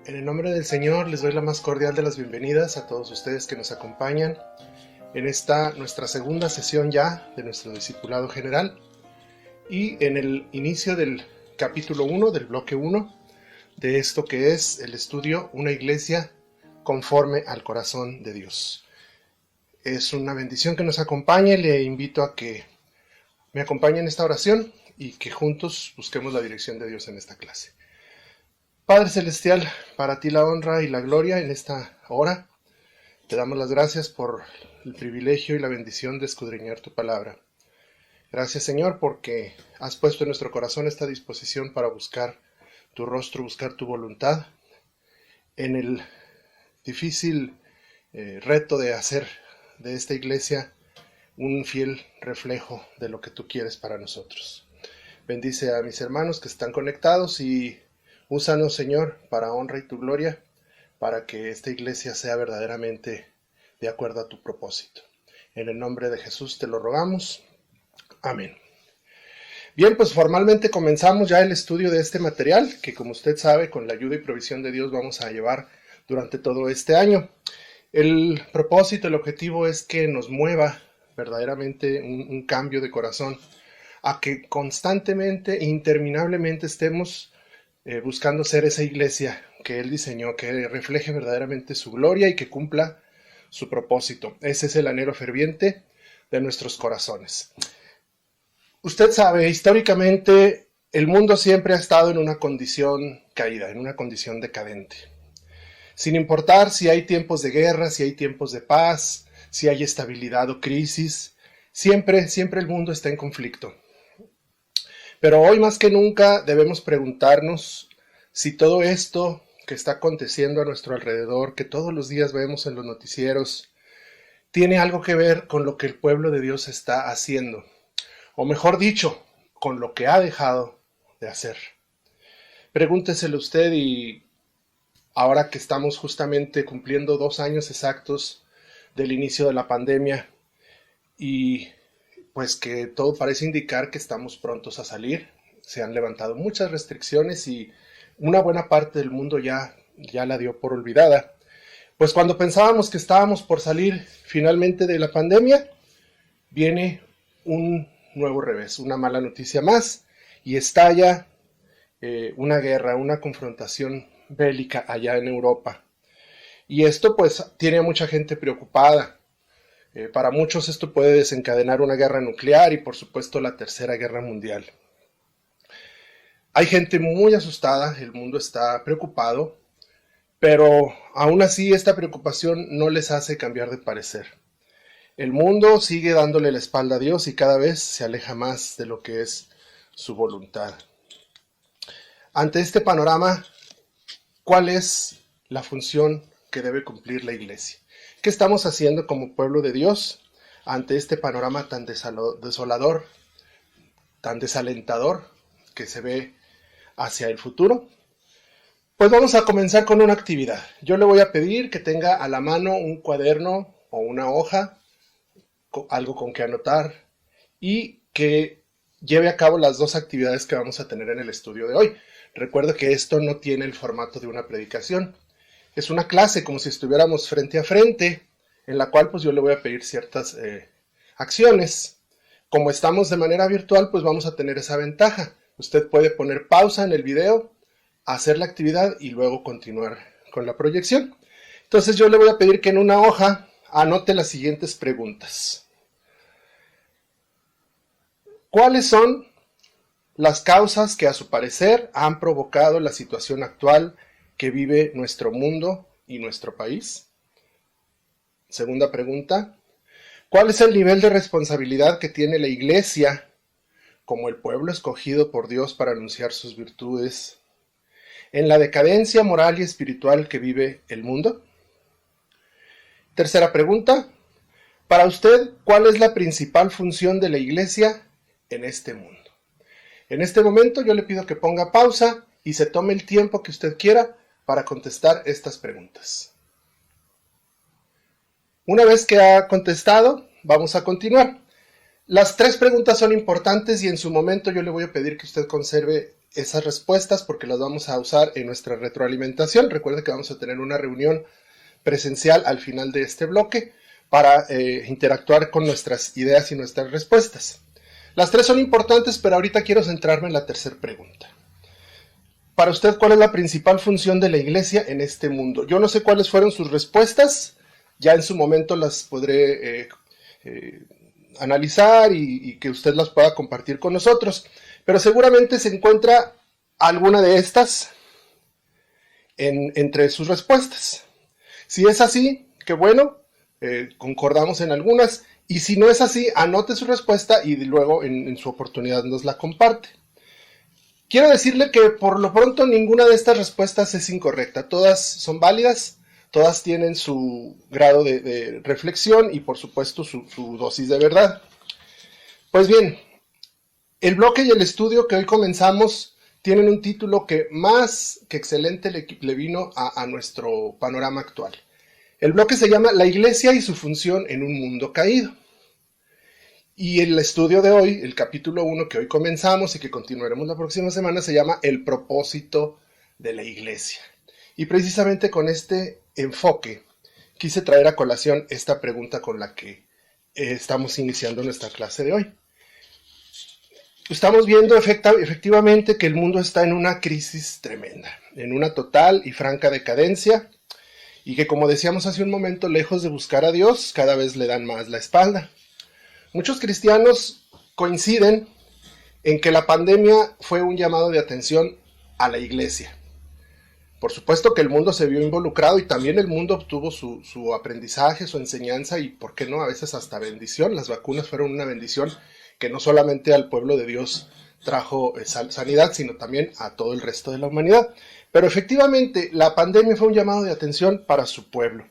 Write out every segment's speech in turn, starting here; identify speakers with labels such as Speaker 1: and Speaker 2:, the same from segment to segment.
Speaker 1: En el nombre del Señor les doy la más cordial de las bienvenidas a todos ustedes que nos acompañan en esta nuestra segunda sesión ya de nuestro discipulado general y en el inicio del capítulo 1, del bloque 1 de esto que es el estudio Una iglesia conforme al corazón de Dios. Es una bendición que nos acompañe, le invito a que me acompañe en esta oración y que juntos busquemos la dirección de Dios en esta clase. Padre Celestial, para ti la honra y la gloria en esta hora. Te damos las gracias por el privilegio y la bendición de escudriñar tu palabra. Gracias, Señor, porque has puesto en nuestro corazón esta disposición para buscar tu rostro, buscar tu voluntad en el difícil reto de hacer de esta iglesia un fiel reflejo de lo que tú quieres para nosotros. Bendice a mis hermanos que están conectados y úsanos, Señor, para honra y tu gloria, para que esta iglesia sea verdaderamente de acuerdo a tu propósito. En el nombre de Jesús te lo rogamos. Amén. Bien, pues formalmente comenzamos ya el estudio de este material, que como usted sabe, con la ayuda y provisión de Dios vamos a llevar durante todo este año. El propósito, el objetivo es que nos mueva verdaderamente un cambio de corazón, a que constantemente e interminablemente estemos buscando ser esa iglesia que Él diseñó, que refleje verdaderamente su gloria y que cumpla su propósito. Ese es el anhelo ferviente de nuestros corazones. Usted sabe, históricamente el mundo siempre ha estado en una condición caída, en una condición decadente. Sin importar si hay tiempos de guerra, si hay tiempos de paz, si hay estabilidad o crisis, siempre el mundo está en conflicto. Pero hoy más que nunca debemos preguntarnos si todo esto que está aconteciendo a nuestro alrededor, que todos los días vemos en los noticieros, tiene algo que ver con lo que el pueblo de Dios está haciendo, o mejor dicho, con lo que ha dejado de hacer. Pregúnteselo usted, y ahora que estamos justamente cumpliendo 2 años exactos del inicio de la pandemia y pues que todo parece indicar que estamos prontos a salir. Se han levantado muchas restricciones y una buena parte del mundo ya la dio por olvidada. Pues cuando pensábamos que estábamos por salir finalmente de la pandemia, viene un nuevo revés, una mala noticia más, y estalla una guerra, una confrontación bélica allá en Europa. Y esto pues tiene a mucha gente preocupada. Para muchos esto puede desencadenar una guerra nuclear y por supuesto la Tercera Guerra Mundial. Hay gente muy asustada, el mundo está preocupado, pero aún así esta preocupación no les hace cambiar de parecer. El mundo sigue dándole la espalda a Dios y cada vez se aleja más de lo que es su voluntad. Ante este panorama, ¿cuál es la función que debe cumplir la iglesia? ¿Qué estamos haciendo como pueblo de Dios ante este panorama tan desolador, tan desalentador que se ve hacia el futuro? Pues vamos a comenzar con una actividad. Yo le voy a pedir que tenga a la mano un cuaderno o una hoja, algo con que anotar, y que lleve a cabo las 2 actividades que vamos a tener en el estudio de hoy. Recuerda que esto no tiene el formato de una predicación. Es una clase como si estuviéramos frente a frente, en la cual pues yo le voy a pedir ciertas acciones. Como estamos de manera virtual, pues vamos a tener esa ventaja. Usted puede poner pausa en el video, hacer la actividad y luego continuar con la proyección. Entonces yo le voy a pedir que en una hoja anote las siguientes preguntas. ¿Cuáles son las causas que a su parecer han provocado la situación actual que vive nuestro mundo y nuestro país? Segunda pregunta, ¿cuál es el nivel de responsabilidad que tiene la iglesia como el pueblo escogido por Dios para anunciar sus virtudes en la decadencia moral y espiritual que vive el mundo? Tercera pregunta, para usted, ¿cuál es la principal función de la iglesia en este mundo? En este momento yo le pido que ponga pausa y se tome el tiempo que usted quiera para contestar estas preguntas. Una vez que ha contestado, vamos a continuar. Las 3 preguntas son importantes y en su momento yo le voy a pedir que usted conserve esas respuestas porque las vamos a usar en nuestra retroalimentación. Recuerda que vamos a tener una reunión presencial al final de este bloque para interactuar con nuestras ideas y nuestras respuestas. Las tres son importantes, pero ahorita quiero centrarme en la tercera pregunta. Para usted, ¿cuál es la principal función de la iglesia en este mundo? Yo no sé cuáles fueron sus respuestas, ya en su momento las podré analizar y que usted las pueda compartir con nosotros, pero seguramente se encuentra alguna de estas entre sus respuestas. Si es así, qué bueno, concordamos en algunas, y si no es así, anote su respuesta y luego en su oportunidad nos la comparte. Quiero decirle que por lo pronto ninguna de estas respuestas es incorrecta, todas son válidas, todas tienen su grado de reflexión y por supuesto su dosis de verdad. Pues bien, el bloque y el estudio que hoy comenzamos tienen un título que más que excelente le vino a nuestro panorama actual. El bloque se llama La Iglesia y su función en un mundo caído. Y el estudio de hoy, el capítulo 1 que hoy comenzamos y que continuaremos la próxima semana, se llama El propósito de la Iglesia. Y precisamente con este enfoque quise traer a colación esta pregunta con la que estamos iniciando nuestra clase de hoy. Estamos viendo efectivamente que el mundo está en una crisis tremenda, en una total y franca decadencia, y que, como decíamos hace un momento, lejos de buscar a Dios, cada vez le dan más la espalda. Muchos cristianos coinciden en que la pandemia fue un llamado de atención a la iglesia. Por supuesto que el mundo se vio involucrado y también el mundo obtuvo su aprendizaje, su enseñanza y, ¿por qué no?, a veces hasta bendición. Las vacunas fueron una bendición que no solamente al pueblo de Dios trajo sanidad, sino también a todo el resto de la humanidad. Pero efectivamente, la pandemia fue un llamado de atención para su pueblo.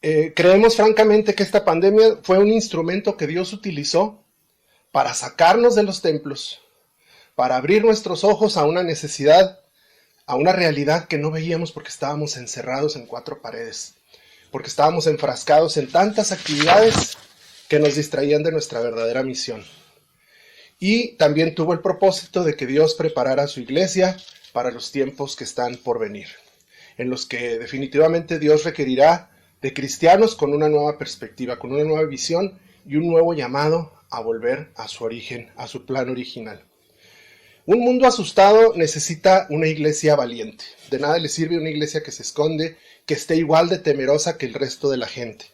Speaker 1: Creemos francamente que esta pandemia fue un instrumento que Dios utilizó para sacarnos de los templos, para abrir nuestros ojos a una necesidad, a una realidad que no veíamos porque estábamos encerrados en cuatro paredes, porque estábamos enfrascados en tantas actividades que nos distraían de nuestra verdadera misión. Y también tuvo el propósito de que Dios preparara a su iglesia para los tiempos que están por venir, en los que definitivamente Dios requerirá de cristianos con una nueva perspectiva, con una nueva visión y un nuevo llamado a volver a su origen, a su plan original. Un mundo asustado necesita una iglesia valiente. De nada le sirve una iglesia que se esconde, que esté igual de temerosa que el resto de la gente.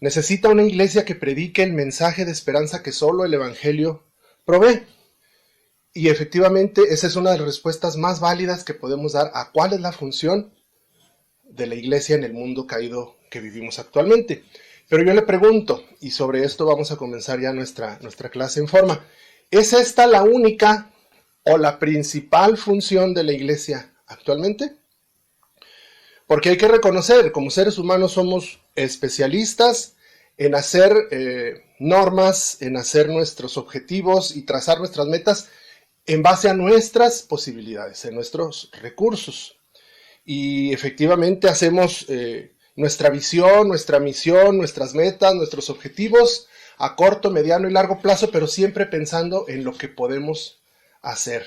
Speaker 1: Necesita una iglesia que predique el mensaje de esperanza que solo el Evangelio provee. Y efectivamente esa es una de las respuestas más válidas que podemos dar a cuál es la función de la iglesia en el mundo caído que vivimos actualmente. Pero yo le pregunto, y sobre esto vamos a comenzar ya nuestra clase en forma, ¿es esta la única o la principal función de la iglesia actualmente? Porque hay que reconocer, como seres humanos somos especialistas en hacer normas, en hacer nuestros objetivos y trazar nuestras metas en base a nuestras posibilidades, en nuestros recursos. Y efectivamente hacemos nuestra visión, nuestra misión, nuestras metas, nuestros objetivos a corto, mediano y largo plazo, pero siempre pensando en lo que podemos hacer.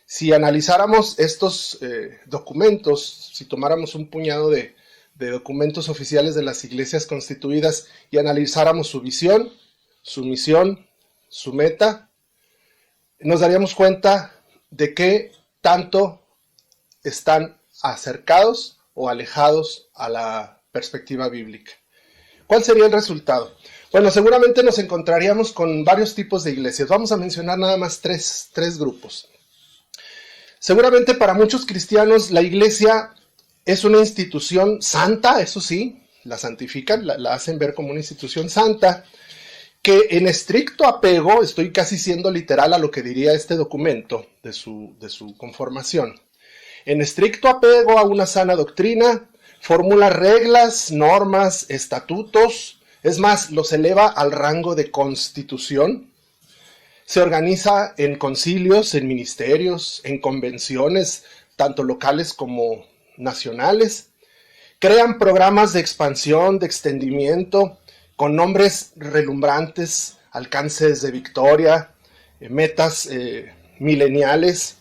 Speaker 1: Si analizáramos estos documentos, si tomáramos un puñado de documentos oficiales de las iglesias constituidas y analizáramos su visión, su misión, su meta, nos daríamos cuenta de qué tanto están acercados o alejados a la perspectiva bíblica. ¿Cuál sería el resultado? Bueno, seguramente nos encontraríamos con varios tipos de iglesias. Vamos a mencionar nada más tres grupos. Seguramente para muchos cristianos la iglesia es una institución santa, eso sí, la santifican, la hacen ver como una institución santa, que en estricto apego, estoy casi siendo literal a lo que diría este documento de su conformación, en estricto apego a una sana doctrina, formula reglas, normas, estatutos, es más, los eleva al rango de constitución, se organiza en concilios, en ministerios, en convenciones, tanto locales como nacionales, crean programas de expansión, de extendimiento, con nombres relumbrantes, alcances de victoria, metas mileniales,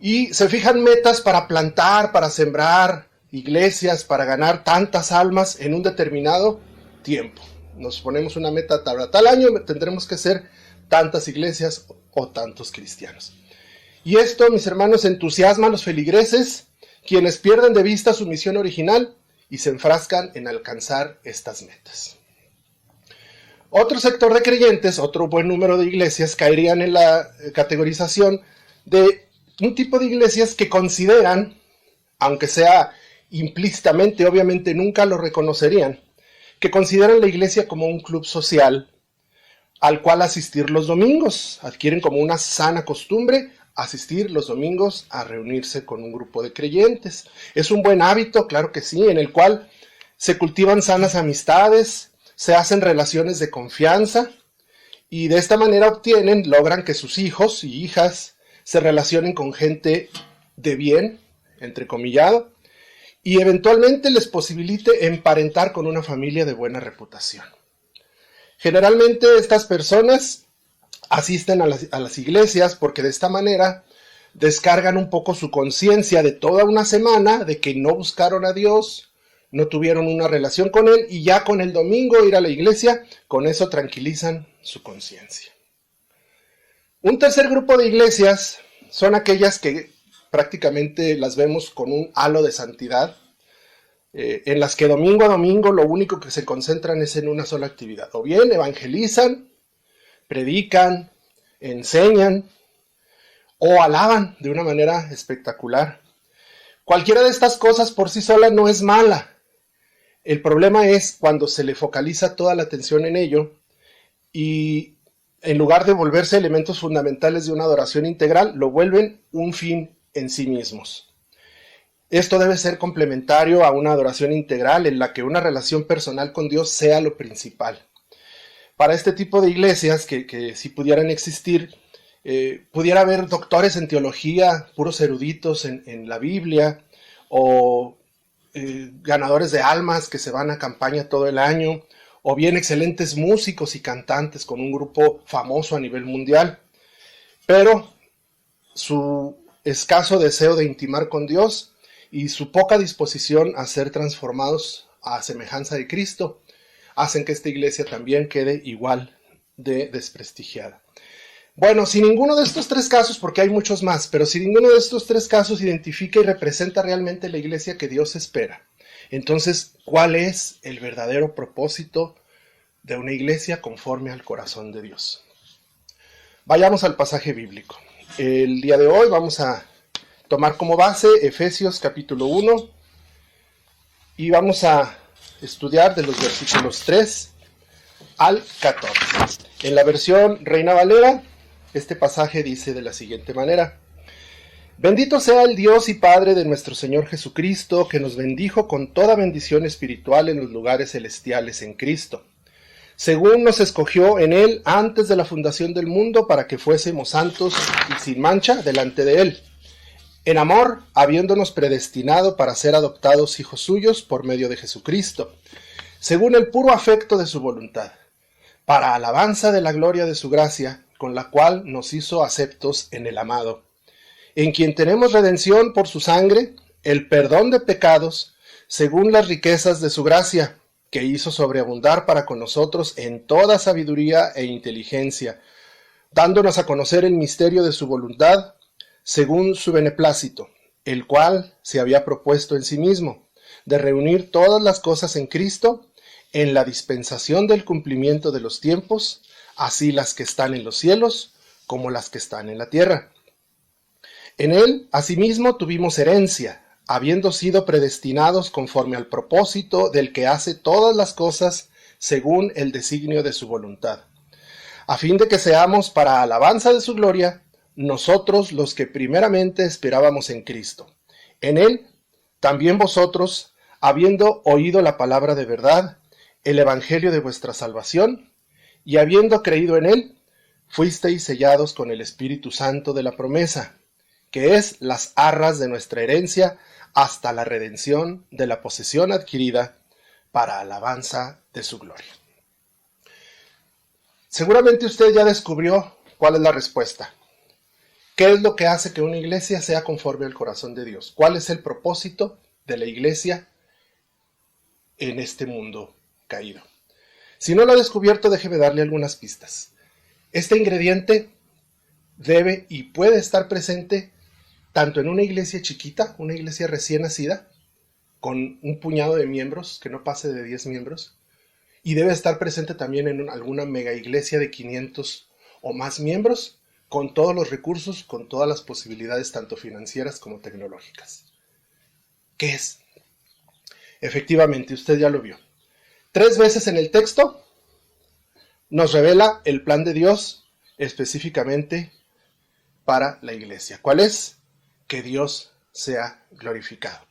Speaker 1: y se fijan metas para plantar, para sembrar iglesias, para ganar tantas almas en un determinado tiempo. Nos ponemos una meta para tal año, tendremos que ser tantas iglesias o tantos cristianos. Y esto, mis hermanos, entusiasma a los feligreses, quienes pierden de vista su misión original y se enfrascan en alcanzar estas metas. Otro sector de creyentes, otro buen número de iglesias, caerían en la categorización de un tipo de iglesias que consideran, aunque sea implícitamente, obviamente nunca lo reconocerían, que consideran la iglesia como un club social al cual asistir los domingos. Adquieren como una sana costumbre asistir los domingos a reunirse con un grupo de creyentes. Es un buen hábito, claro que sí, en el cual se cultivan sanas amistades, se hacen relaciones de confianza y de esta manera logran que sus hijos y hijas se relacionen con gente de bien, entrecomillado, y eventualmente les posibilite emparentar con una familia de buena reputación. Generalmente estas personas asisten a las iglesias porque de esta manera descargan un poco su conciencia de toda una semana, de que no buscaron a Dios, no tuvieron una relación con Él, y ya con el domingo ir a la iglesia, con eso tranquilizan su conciencia. Un tercer grupo de iglesias son aquellas que prácticamente las vemos con un halo de santidad, en las que domingo a domingo lo único que se concentran es en una sola actividad. O bien evangelizan, predican, enseñan o alaban de una manera espectacular. Cualquiera de estas cosas por sí sola no es mala. El problema es cuando se le focaliza toda la atención en ello y en lugar de volverse elementos fundamentales de una adoración integral, lo vuelven un fin en sí mismos. Esto debe ser complementario a una adoración integral en la que una relación personal con Dios sea lo principal. Para este tipo de iglesias que si pudieran existir, pudiera haber doctores en teología, puros eruditos en la Biblia, o ganadores de almas que se van a campaña todo el año, o bien excelentes músicos y cantantes con un grupo famoso a nivel mundial. Pero su escaso deseo de intimar con Dios y su poca disposición a ser transformados a semejanza de Cristo hacen que esta iglesia también quede igual de desprestigiada. Bueno, si ninguno de estos tres casos, porque hay muchos más, pero si ninguno de estos tres casos identifica y representa realmente la iglesia que Dios espera, entonces, ¿cuál es el verdadero propósito de una iglesia conforme al corazón de Dios? Vayamos al pasaje bíblico. El día de hoy vamos a tomar como base Efesios capítulo 1 y vamos a estudiar de los versículos 3 al 14. En la versión Reina Valera, este pasaje dice de la siguiente manera: Bendito sea el Dios y Padre de nuestro Señor Jesucristo, que nos bendijo con toda bendición espiritual en los lugares celestiales en Cristo, según nos escogió en Él antes de la fundación del mundo para que fuésemos santos y sin mancha delante de Él, en amor, habiéndonos predestinado para ser adoptados hijos suyos por medio de Jesucristo, según el puro afecto de su voluntad, para alabanza de la gloria de su gracia, con la cual nos hizo aceptos en el amado, en quien tenemos redención por su sangre, el perdón de pecados, según las riquezas de su gracia, que hizo sobreabundar para con nosotros en toda sabiduría e inteligencia, dándonos a conocer el misterio de su voluntad, según su beneplácito, el cual se había propuesto en sí mismo, de reunir todas las cosas en Cristo, en la dispensación del cumplimiento de los tiempos, así las que están en los cielos como las que están en la tierra. En él, asimismo, tuvimos herencia, habiendo sido predestinados conforme al propósito del que hace todas las cosas según el designio de su voluntad, a fin de que seamos para alabanza de su gloria, nosotros los que primeramente esperábamos en Cristo. En Él, también vosotros, habiendo oído la palabra de verdad, el evangelio de vuestra salvación, y habiendo creído en Él, fuisteis sellados con el Espíritu Santo de la promesa, que es las arras de nuestra herencia hasta la redención de la posesión adquirida para alabanza de su gloria. Seguramente usted ya descubrió ¿cuál es la respuesta? ¿Qué es lo que hace que una iglesia sea conforme al corazón de Dios? ¿Cuál es el propósito de la iglesia en este mundo caído? Si no lo ha descubierto, déjeme darle algunas pistas. Este ingrediente debe y puede estar presente tanto en una iglesia chiquita, una iglesia recién nacida, con un puñado de miembros, que no pase de 10 miembros, y debe estar presente también en alguna mega iglesia de 500 o más miembros, con todos los recursos, con todas las posibilidades, tanto financieras como tecnológicas. ¿Qué es? Efectivamente, usted ya lo vio. 3 veces en el texto nos revela el plan de Dios específicamente para la iglesia. ¿Cuál es? Que Dios sea glorificado.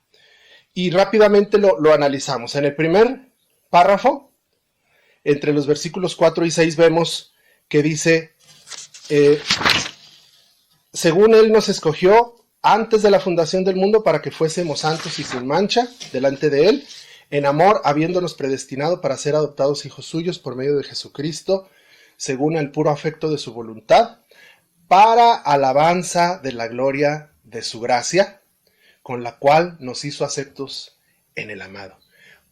Speaker 1: Y rápidamente lo analizamos. En el primer párrafo, entre los versículos 4 y 6, vemos que dice, según Él nos escogió antes de la fundación del mundo para que fuésemos santos y sin mancha delante de Él, en amor, habiéndonos predestinado para ser adoptados hijos suyos por medio de Jesucristo, según el puro afecto de su voluntad, para alabanza de la gloria de su gracia, con la cual nos hizo aceptos en el amado.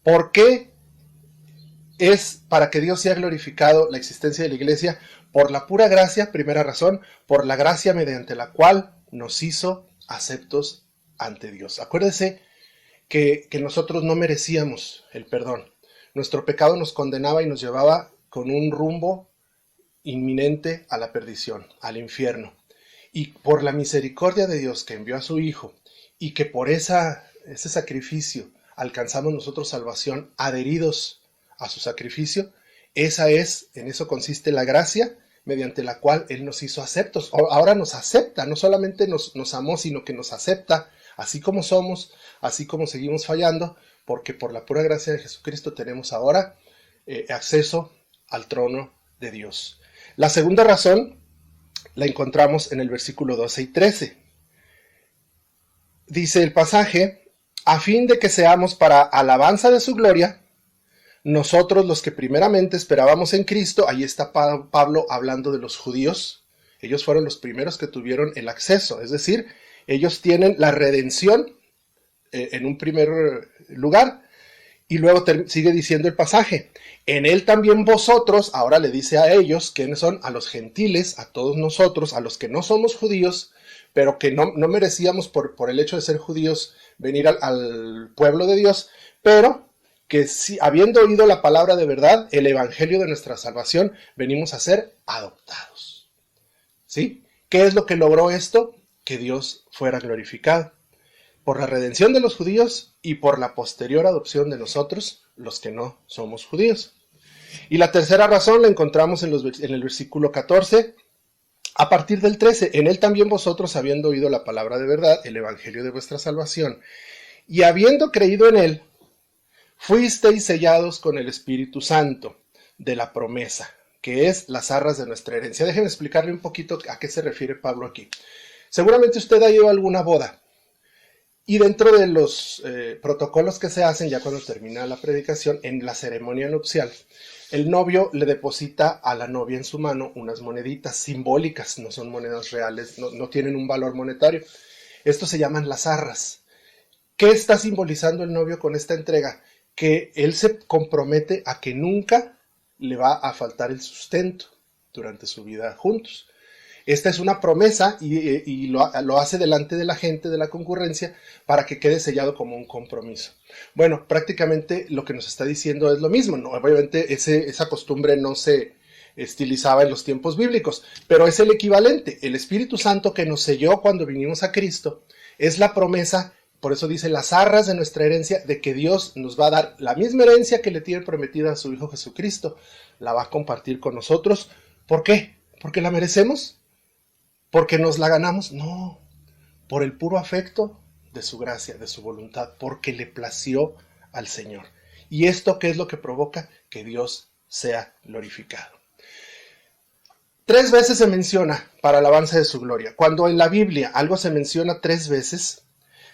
Speaker 1: ¿Por qué es para que Dios sea glorificado la existencia de la iglesia? Por la pura gracia, primera razón, por la gracia mediante la cual nos hizo aceptos ante Dios. Acuérdese que nosotros no merecíamos el perdón. Nuestro pecado nos condenaba y nos llevaba con un rumbo inminente a la perdición, al infierno. Y por la misericordia de Dios que envió a su Hijo, y que por ese sacrificio alcanzamos nosotros salvación, adheridos a su sacrificio, en eso consiste la gracia, mediante la cual Él nos hizo aceptos. Ahora nos acepta, no solamente nos amó, sino que nos acepta, así como somos, así como seguimos fallando, porque por la pura gracia de Jesucristo tenemos ahora acceso al trono de Dios. La segunda razón la encontramos en el versículo 12 y 13. Dice el pasaje, a fin de que seamos para alabanza de su gloria, nosotros los que primeramente esperábamos en Cristo. Ahí está Pablo hablando de los judíos. Ellos fueron los primeros que tuvieron el acceso, es decir, ellos tienen la redención en un primer lugar. Y luego sigue diciendo el pasaje, en él también vosotros, ahora le dice a ellos, ¿quiénes son? A los gentiles, a todos nosotros, a los que no somos judíos, pero que no merecíamos por el hecho de ser judíos venir al pueblo de Dios, pero que si, habiendo oído la palabra de verdad, el evangelio de nuestra salvación, venimos a ser adoptados. ¿Sí? ¿Qué es lo que logró esto? Que Dios fuera glorificado. Por la redención de los judíos y por la posterior adopción de nosotros, los que no somos judíos. Y la tercera razón la encontramos en el versículo 14, a partir del 13. En él también vosotros, habiendo oído la palabra de verdad, el evangelio de vuestra salvación, y habiendo creído en él, fuisteis sellados con el Espíritu Santo de la promesa, que es las arras de nuestra herencia. Déjenme explicarle un poquito a qué se refiere Pablo aquí. Seguramente usted ha ido a alguna boda. Y dentro de los protocolos que se hacen ya cuando termina la predicación, en la ceremonia nupcial, el novio le deposita a la novia en su mano unas moneditas simbólicas, no son monedas reales, no tienen un valor monetario. Estos se llaman las arras. ¿Qué está simbolizando el novio con esta entrega? Que él se compromete a que nunca le va a faltar el sustento durante su vida juntos. Esta es una promesa y lo hace delante de la gente, de la concurrencia, para que quede sellado como un compromiso. Bueno, prácticamente lo que nos está diciendo es lo mismo, ¿no? Obviamente esa costumbre no se estilizaba en los tiempos bíblicos, pero es el equivalente. El Espíritu Santo que nos selló cuando vinimos a Cristo es la promesa, por eso dice las arras de nuestra herencia, de que Dios nos va a dar la misma herencia que le tiene prometida a su Hijo Jesucristo. La va a compartir con nosotros. ¿Por qué? ¿Porque la merecemos? ¿Porque nos la ganamos? No, por el puro afecto de su gracia, de su voluntad, porque le plació al Señor. ¿Y esto qué es lo que provoca? Que Dios sea glorificado. 3 veces se menciona para alabanza de su gloria. Cuando en la Biblia algo se menciona 3 veces,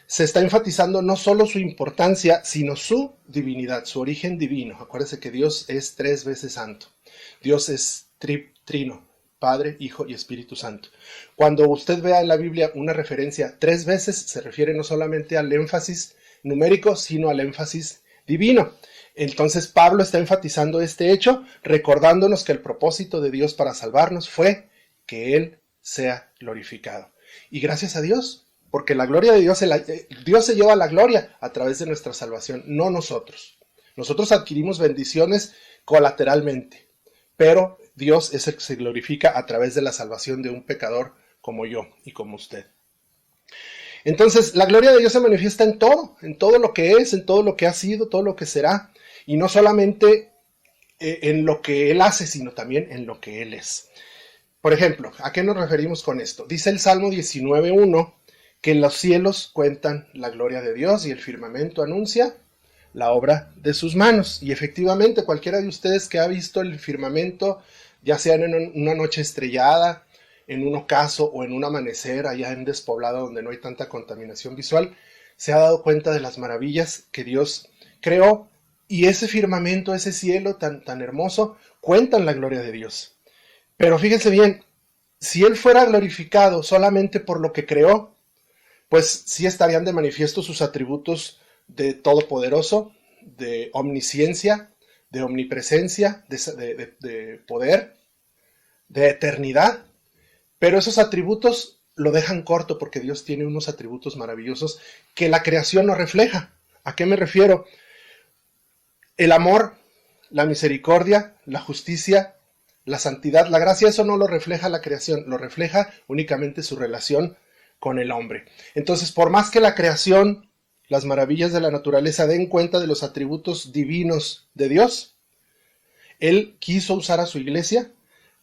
Speaker 1: se está enfatizando no solo su importancia, sino su divinidad, su origen divino. Acuérdense que Dios es 3 veces santo. Dios es trino. Padre, Hijo y Espíritu Santo. Cuando usted vea en la Biblia una referencia 3 veces, se refiere no solamente al énfasis numérico, sino al énfasis divino. Entonces Pablo está enfatizando este hecho, recordándonos que el propósito de Dios para salvarnos fue que Él sea glorificado. Y gracias a Dios, porque la gloria de Dios, Dios se lleva la gloria a través de nuestra salvación, no nosotros. Nosotros adquirimos bendiciones colateralmente, pero Dios es el que se glorifica a través de la salvación de un pecador como yo y como usted. Entonces, la gloria de Dios se manifiesta en todo lo que es, en todo lo que ha sido, todo lo que será, y no solamente en lo que Él hace, sino también en lo que Él es. Por ejemplo, ¿a qué nos referimos con esto? Dice el Salmo 19:1 que los cielos cuentan la gloria de Dios y el firmamento anuncia la obra de sus manos. Y efectivamente, cualquiera de ustedes que ha visto el firmamento, ya sea en una noche estrellada, en un ocaso o en un amanecer allá en despoblado donde no hay tanta contaminación visual, se ha dado cuenta de las maravillas que Dios creó, y ese firmamento, ese cielo tan hermoso, cuentan la gloria de Dios. Pero fíjense bien, si Él fuera glorificado solamente por lo que creó, pues sí estarían de manifiesto sus atributos de todopoderoso, de omnisciencia, de omnipresencia, de poder, de eternidad. Pero esos atributos lo dejan corto porque Dios tiene unos atributos maravillosos que la creación no refleja. ¿A qué me refiero? El amor, la misericordia, la justicia, la santidad, la gracia, eso no lo refleja la creación, lo refleja únicamente su relación con el hombre. Entonces, por más que la creación, las maravillas de la naturaleza den cuenta de los atributos divinos de Dios, Él quiso usar a su iglesia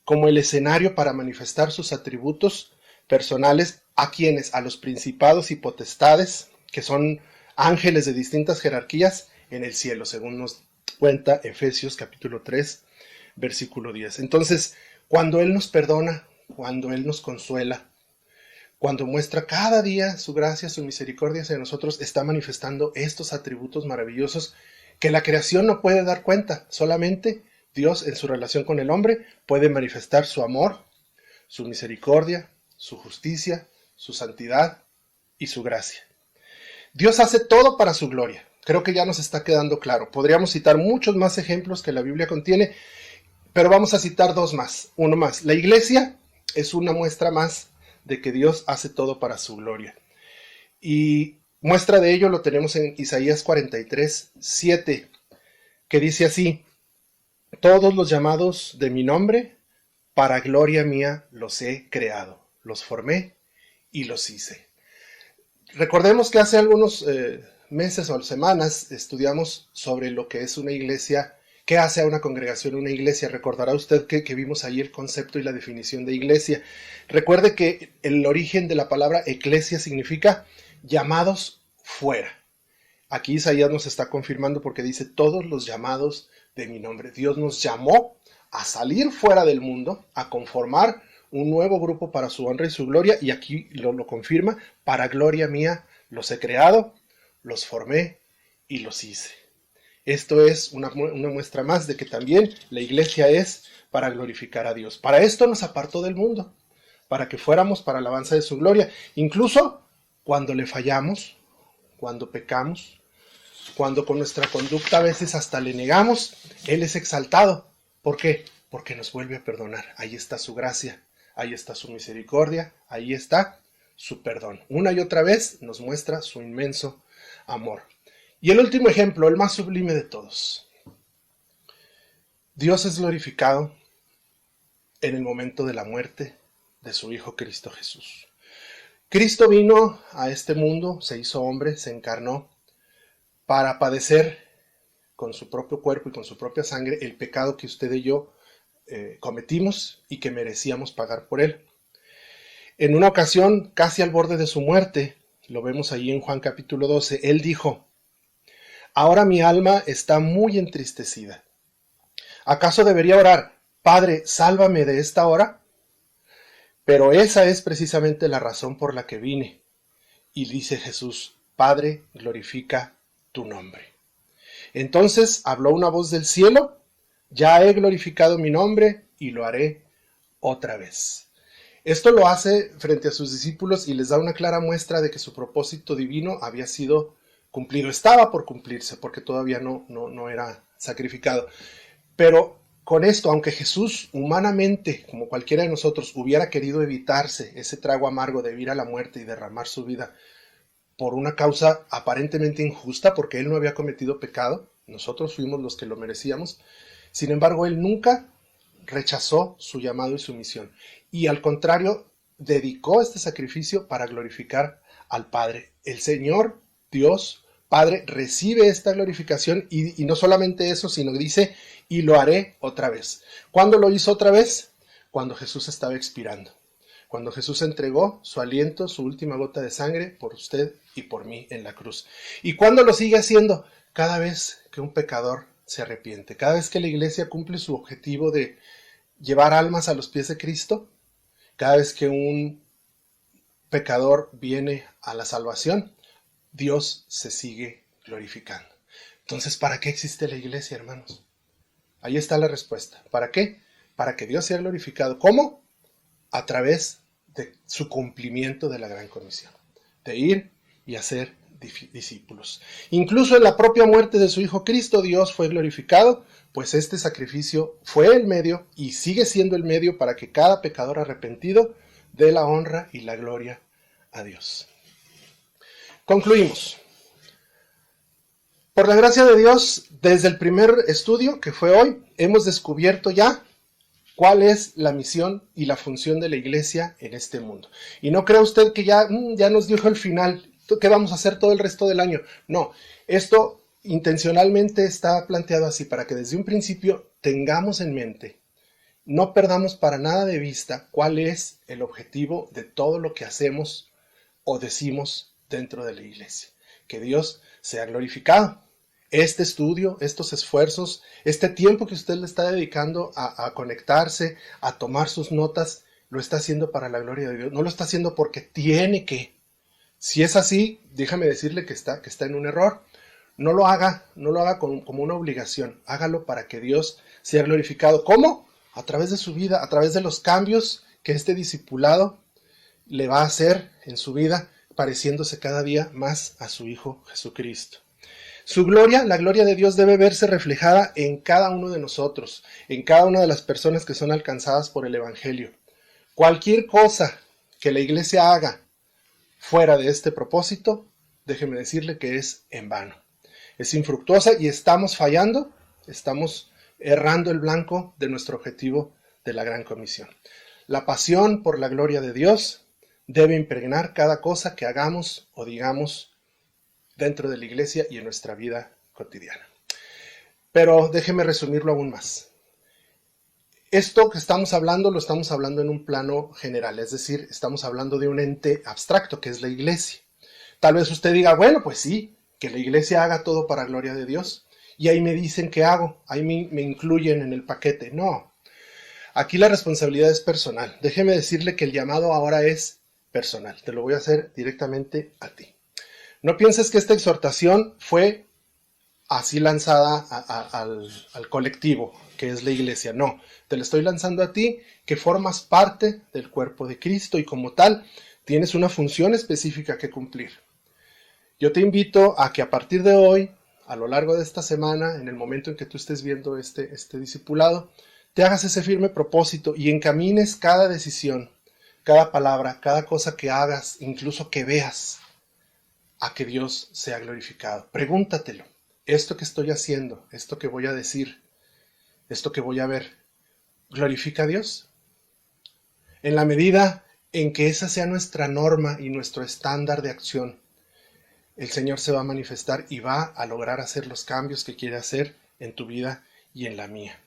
Speaker 1: como el escenario para manifestar sus atributos personales. ¿A quiénes? A los principados y potestades, que son ángeles de distintas jerarquías en el cielo, según nos cuenta Efesios capítulo 3, versículo 10. Entonces, cuando Él nos perdona, cuando Él nos consuela, cuando muestra cada día su gracia, su misericordia hacia nosotros, está manifestando estos atributos maravillosos que la creación no puede dar cuenta. Solamente Dios, en su relación con el hombre, puede manifestar su amor, su misericordia, su justicia, su santidad y su gracia. Dios hace todo para su gloria. Creo que ya nos está quedando claro. Podríamos citar muchos más ejemplos que la Biblia contiene, pero vamos a citar uno más. La iglesia es una muestra más de que Dios hace todo para su gloria. Y muestra de ello lo tenemos en Isaías 43:7, que dice así: todos los llamados de mi nombre, para gloria mía los he creado, los formé y los hice. Recordemos que hace algunos meses o semanas estudiamos sobre lo que es una iglesia. ¿Qué hace a una congregación una iglesia? Recordará usted que vimos ahí el concepto y la definición de iglesia. Recuerde que el origen de la palabra eclesia significa llamados fuera. Aquí Isaías nos está confirmando porque dice todos los llamados de mi nombre. Dios nos llamó a salir fuera del mundo, a conformar un nuevo grupo para su honra y su gloria, y aquí lo confirma: para gloria mía los he creado, los formé y los hice. Esto es una muestra más de que también la iglesia es para glorificar a Dios. Para esto nos apartó del mundo, para que fuéramos para alabanza de su gloria. Incluso cuando le fallamos, cuando pecamos, cuando con nuestra conducta a veces hasta le negamos, Él es exaltado. ¿Por qué? Porque nos vuelve a perdonar. Ahí está su gracia, ahí está su misericordia, ahí está su perdón. Una y otra vez nos muestra su inmenso amor. Y el último ejemplo, el más sublime de todos. Dios es glorificado en el momento de la muerte de su Hijo Cristo Jesús. Cristo vino a este mundo, se hizo hombre, se encarnó para padecer con su propio cuerpo y con su propia sangre el pecado que usted y yo cometimos y que merecíamos pagar por él. En una ocasión, casi al borde de su muerte, lo vemos ahí en Juan capítulo 12, él dijo: ahora mi alma está muy entristecida. ¿Acaso debería orar: Padre, sálvame de esta hora? Pero esa es precisamente la razón por la que vine. Y dice Jesús: Padre, glorifica tu nombre. Entonces habló una voz del cielo: ya he glorificado mi nombre y lo haré otra vez. Esto lo hace frente a sus discípulos y les da una clara muestra de que su propósito divino había sido cumplido. Estaba por cumplirse porque todavía no era sacrificado. Pero con esto, aunque Jesús humanamente, como cualquiera de nosotros, hubiera querido evitarse ese trago amargo de ir a la muerte y derramar su vida por una causa aparentemente injusta, porque él no había cometido pecado, nosotros fuimos los que lo merecíamos, sin embargo, él nunca rechazó su llamado y su misión, y al contrario, dedicó este sacrificio para glorificar al Padre. El Señor, Dios, Padre, recibe esta glorificación y no solamente eso, sino que dice, y lo haré otra vez. ¿Cuándo lo hizo otra vez? Cuando Jesús estaba expirando. Cuando Jesús entregó su aliento, su última gota de sangre, por usted y por mí en la cruz. ¿Y cuándo lo sigue haciendo? Cada vez que un pecador se arrepiente, cada vez que la iglesia cumple su objetivo de llevar almas a los pies de Cristo, cada vez que un pecador viene a la salvación, Dios se sigue glorificando. Entonces, ¿para qué existe la iglesia, hermanos? Ahí está la respuesta. ¿Para qué? Para que Dios sea glorificado. ¿Cómo? A través de su cumplimiento de la gran comisión, de ir y hacer discípulos. Incluso en la propia muerte de su Hijo Cristo, Dios fue glorificado, pues este sacrificio fue el medio y sigue siendo el medio para que cada pecador arrepentido dé la honra y la gloria a Dios. Concluimos. Por la gracia de Dios, desde el primer estudio, que fue hoy, hemos descubierto ya cuál es la misión y la función de la iglesia en este mundo. Y no crea usted que ya nos dijo el final, ¿qué vamos a hacer todo el resto del año? No, esto intencionalmente está planteado así, para que desde un principio tengamos en mente, no perdamos para nada de vista cuál es el objetivo de todo lo que hacemos o decimos dentro de la iglesia. Que Dios sea glorificado. Este estudio, estos esfuerzos, este tiempo que usted le está dedicando a conectarse, a tomar sus notas, lo está haciendo para la gloria de Dios. No lo está haciendo porque tiene que. Si es así, déjame decirle que está en un error. No lo haga como una obligación. Hágalo para que Dios sea glorificado. ¿Cómo? A través de su vida, a través de los cambios que este discipulado le va a hacer en su vida, pareciéndose cada día más a su Hijo Jesucristo. Su gloria, la gloria de Dios, debe verse reflejada en cada uno de nosotros, en cada una de las personas que son alcanzadas por el Evangelio. Cualquier cosa que la iglesia haga fuera de este propósito, déjeme decirle que es en vano. Es infructuosa y estamos fallando, estamos errando el blanco de nuestro objetivo de la gran comisión. La pasión por la gloria de Dios debe impregnar cada cosa que hagamos o digamos dentro de la iglesia y en nuestra vida cotidiana. Pero déjeme resumirlo aún más. Esto que estamos hablando, lo estamos hablando en un plano general, es decir, estamos hablando de un ente abstracto que es la iglesia. Tal vez usted diga, bueno, pues sí, que la iglesia haga todo para gloria de Dios. Y ahí me dicen qué hago, ahí me incluyen en el paquete. No, aquí la responsabilidad es personal. Déjeme decirle que el llamado ahora es personal. Te lo voy a hacer directamente a ti. No pienses que esta exhortación fue así lanzada al colectivo, que es la iglesia. No, te la estoy lanzando a ti, que formas parte del cuerpo de Cristo y como tal tienes una función específica que cumplir. Yo te invito a que a partir de hoy, a lo largo de esta semana, en el momento en que tú estés viendo este discipulado, te hagas ese firme propósito y encamines cada decisión, cada palabra, cada cosa que hagas, incluso que veas, a que Dios sea glorificado. Pregúntatelo, esto que estoy haciendo, esto que voy a decir, esto que voy a ver, ¿glorifica a Dios? En la medida en que esa sea nuestra norma y nuestro estándar de acción, el Señor se va a manifestar y va a lograr hacer los cambios que quiere hacer en tu vida y en la mía.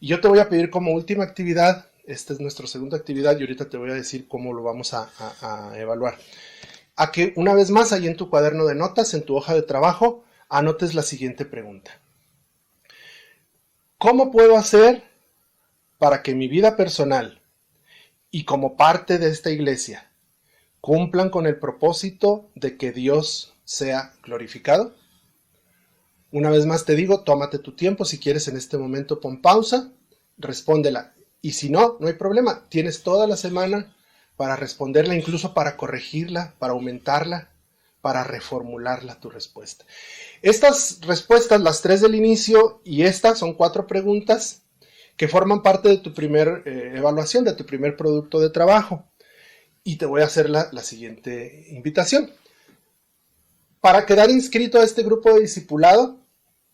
Speaker 1: Y yo te voy a pedir como última actividad, esta es nuestra segunda actividad y ahorita te voy a decir cómo lo vamos a evaluar, a que una vez más ahí en tu cuaderno de notas, en tu hoja de trabajo, anotes la siguiente pregunta. ¿Cómo puedo hacer para que mi vida personal y como parte de esta iglesia cumplan con el propósito de que Dios sea glorificado? Una vez más te digo, tómate tu tiempo, si quieres en este momento pon pausa, respóndela. Y si no, no hay problema. Tienes toda la semana para responderla, incluso para corregirla, para aumentarla, para reformularla tu respuesta. Estas respuestas, las 3 del inicio y estas, son 4 preguntas que forman parte de tu primer evaluación, de tu primer producto de trabajo. Y te voy a hacer la siguiente invitación. Para quedar inscrito a este grupo de discipulado,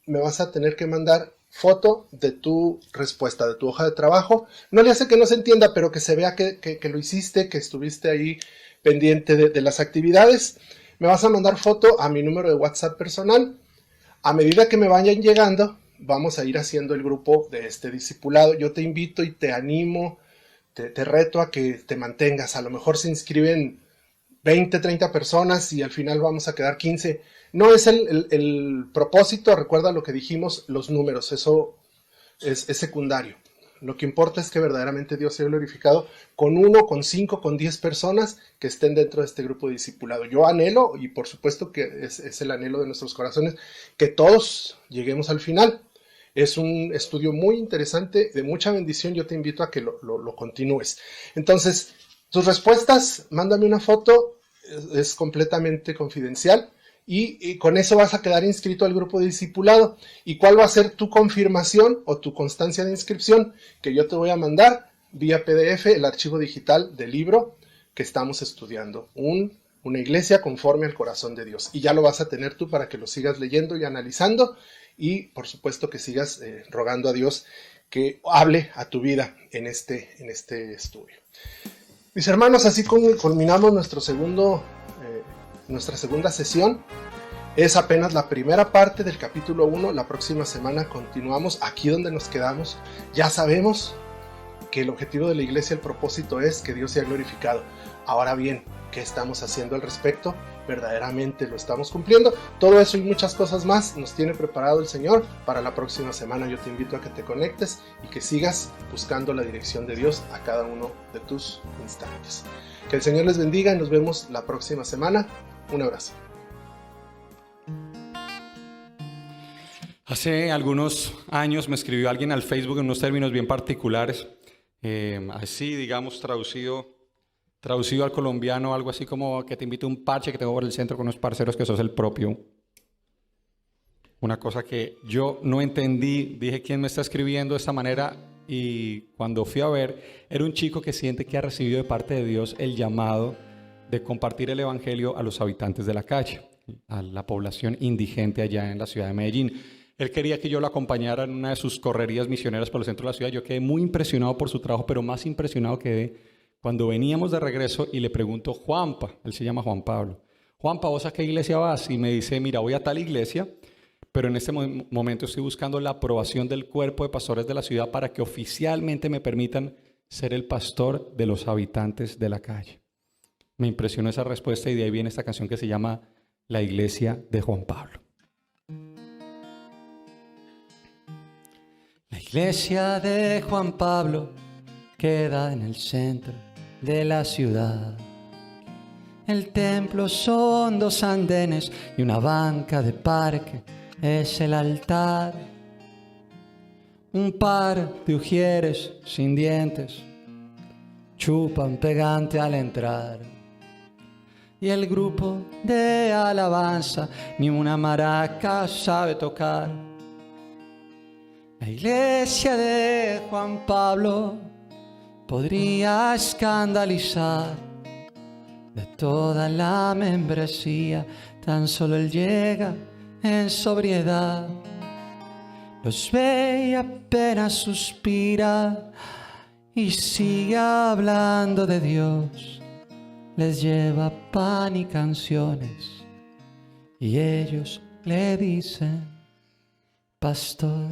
Speaker 1: me vas a tener que mandar foto de tu respuesta, de tu hoja de trabajo. No le hace que no se entienda, pero que se vea que lo hiciste, que estuviste ahí pendiente de las actividades. Me vas a mandar foto a mi número de WhatsApp personal. A medida que me vayan llegando, vamos a ir haciendo el grupo de este discipulado. Yo te invito y te animo, te reto a que te mantengas. A lo mejor se inscriben 20, 30 personas y al final vamos a quedar 15. No es el propósito, recuerda lo que dijimos, los números, eso es secundario. Lo que importa es que verdaderamente Dios sea glorificado con 1, con 5, con 10 personas que estén dentro de este grupo de discipulado. Yo anhelo, y por supuesto que es el anhelo de nuestros corazones, que todos lleguemos al final. Es un estudio muy interesante, de mucha bendición. Yo te invito a que lo continúes. Entonces, tus respuestas, mándame una foto, es completamente confidencial. Y con eso vas a quedar inscrito al grupo de discipulado. ¿Y cuál va a ser tu confirmación o tu constancia de inscripción? Que yo te voy a mandar vía PDF el archivo digital del libro que estamos estudiando. Una iglesia conforme al corazón de Dios. Y ya lo vas a tener tú para que lo sigas leyendo y analizando. Y por supuesto que sigas rogando a Dios que hable a tu vida en este estudio. Mis hermanos, así culminamos nuestra segunda sesión. Es apenas la primera parte del capítulo 1. La próxima semana continuamos aquí donde nos quedamos. Ya sabemos que el objetivo de la iglesia, el propósito es que Dios sea glorificado. Ahora bien, ¿qué estamos haciendo al respecto? ¿Verdaderamente lo estamos cumpliendo? Todo eso y muchas cosas más nos tiene preparado el Señor para la próxima semana. Yo te invito a que te conectes y que sigas buscando la dirección de Dios a cada uno de tus instantes. Que el Señor les bendiga y nos vemos la próxima semana. Un abrazo.
Speaker 2: Hace algunos años me escribió alguien al Facebook en unos términos bien particulares, así digamos traducido al colombiano, algo así como que te invito a un parche que tengo por el centro con unos parceros que sos el propio. Una cosa que yo no entendí, dije, ¿quién me está escribiendo de esta manera? Y cuando fui a ver, era un chico que siente que ha recibido de parte de Dios el llamado de compartir el evangelio a los habitantes de la calle, a la población indigente allá en la ciudad de Medellín. Él quería que yo lo acompañara en una de sus correrías misioneras por el centro de la ciudad. Yo quedé muy impresionado por su trabajo, pero más impresionado quedé cuando veníamos de regreso y le pregunto, Juanpa, él se llama Juan Pablo, Juanpa, ¿vos a qué iglesia vas? Y me dice, mira, voy a tal iglesia, pero en este momento estoy buscando la aprobación del cuerpo de pastores de la ciudad para que oficialmente me permitan ser el pastor de los habitantes de la calle. Me impresionó esa respuesta y de ahí viene esta canción que se llama La Iglesia de Juan Pablo. La iglesia de Juan Pablo queda en el centro de la ciudad. El templo son 2 andenes y una banca de parque es el altar. Un par de ujieres sin dientes chupan pegante al entrar. Y el grupo de alabanza ni una maraca sabe tocar. La iglesia de Juan Pablo podría escandalizar de toda la membresía, tan solo él llega en sobriedad. Los ve y apenas suspira y sigue hablando de Dios. Les lleva pan y canciones y ellos le dicen, pastor,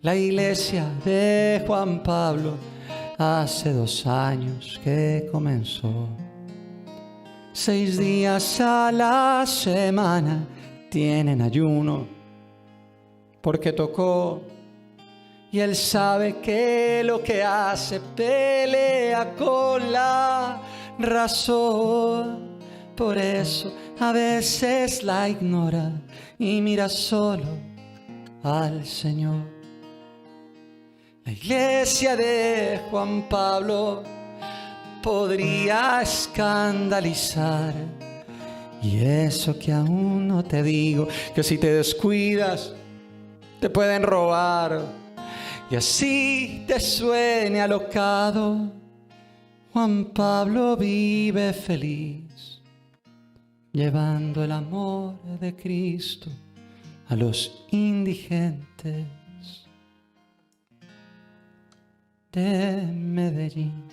Speaker 2: La iglesia de Juan Pablo hace 2 años que comenzó. 6 días a la semana tienen ayuno porque tocó. Y él sabe que lo que hace pelea con la razón, Por eso a veces la ignora y mira solo al Señor. La iglesia de Juan Pablo podría escandalizar. Y eso que aún no te digo, que si te descuidas te pueden robar. Y así te suene alocado, Juan Pablo vive feliz, llevando el amor de Cristo a los indigentes de Medellín.